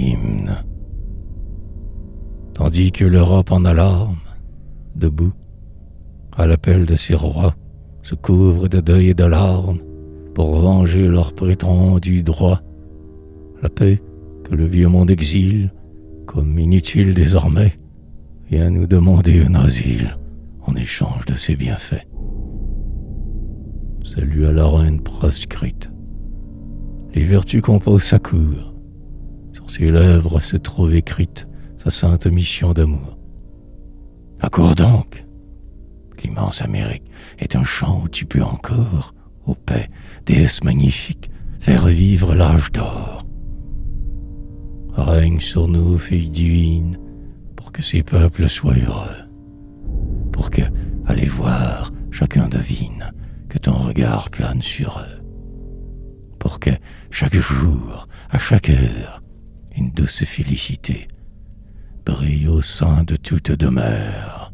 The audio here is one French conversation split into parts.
hymne. Tandis que l'Europe en alarme, debout, à l'appel de ses rois, se couvre de deuil et de larmes pour venger leur prétendu droit. La paix que le vieux monde exile, comme inutile désormais, vient nous demander un asile en échange de ses bienfaits. Salut à la reine proscrite. Les vertus composent sa cour. Sur ses lèvres se trouve écrite sa sainte mission d'amour. Accours donc. L'immense Amérique est un champ où tu peux encore, ô paix, déesse magnifique, faire revivre l'âge d'or. Règne sur nous, filles divines, pour que ces peuples soient heureux. Pour que, à les voir, chacun devine que ton regard plane sur eux. Pour que, chaque jour, à chaque heure, une douce félicité brille au sein de toute demeure,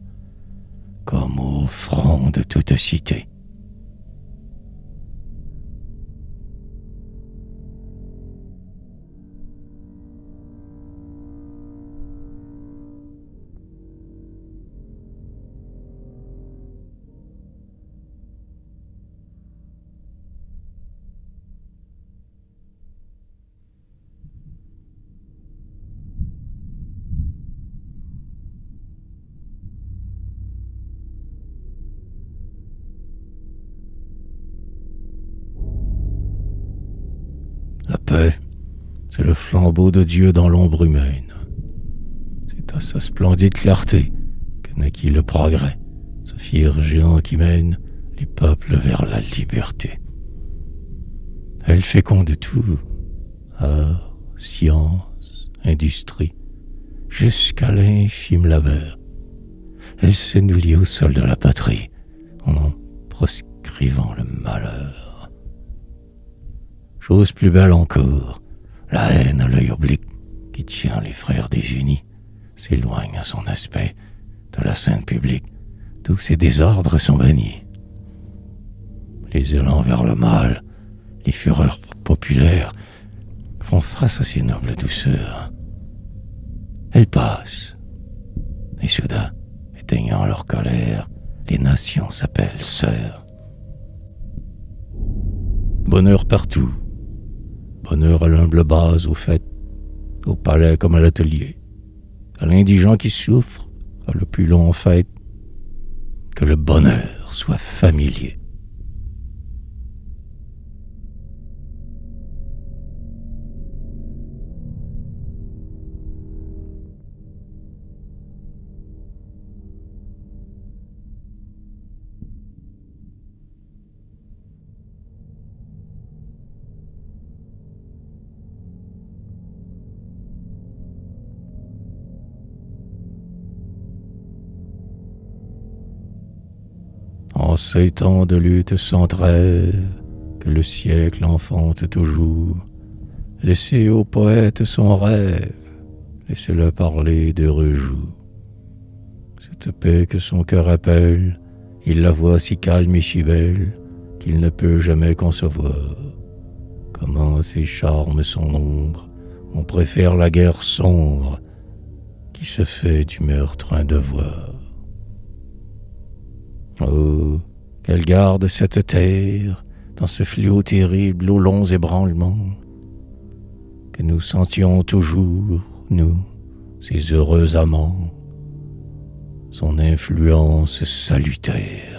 comme au front de toute cité. La paix, c'est le flambeau de Dieu dans l'ombre humaine. C'est à sa splendide clarté que naquit le progrès, ce fier géant qui mène les peuples vers la liberté. Elle féconde tout, art, science, industrie, jusqu'à l'infime labeur. Elle sait nous lier au sol de la patrie, en en proscrivant le malheur. Chose plus belle encore, la haine à l'œil oblique qui tient les frères désunis s'éloigne à son aspect de la scène publique. Tous ces désordres sont bannis. Les élans vers le mal, les fureurs populaires font face à ces nobles douceurs. Elles passent, et soudain, éteignant leur colère, les nations s'appellent sœurs. Bonheur partout. Bonheur à l'humble base, aux fêtes, au palais comme à l'atelier, à l'indigent qui souffre, à l'opulent en fête, que le bonheur soit familier. En ces temps de lutte sans trêve, que le siècle enfante toujours, laissez au poète son rêve, laissez-le parler d'heureux jours. Cette paix que son cœur appelle, il la voit si calme et si belle, qu'il ne peut jamais concevoir. Comment ces charmes sont nombres, on préfère la guerre sombre, qui se fait du meurtre un devoir. Oh, qu'elle garde cette terre dans ce fléau terrible aux longs ébranlements, que nous sentions toujours, nous, ces heureux amants, son influence salutaire.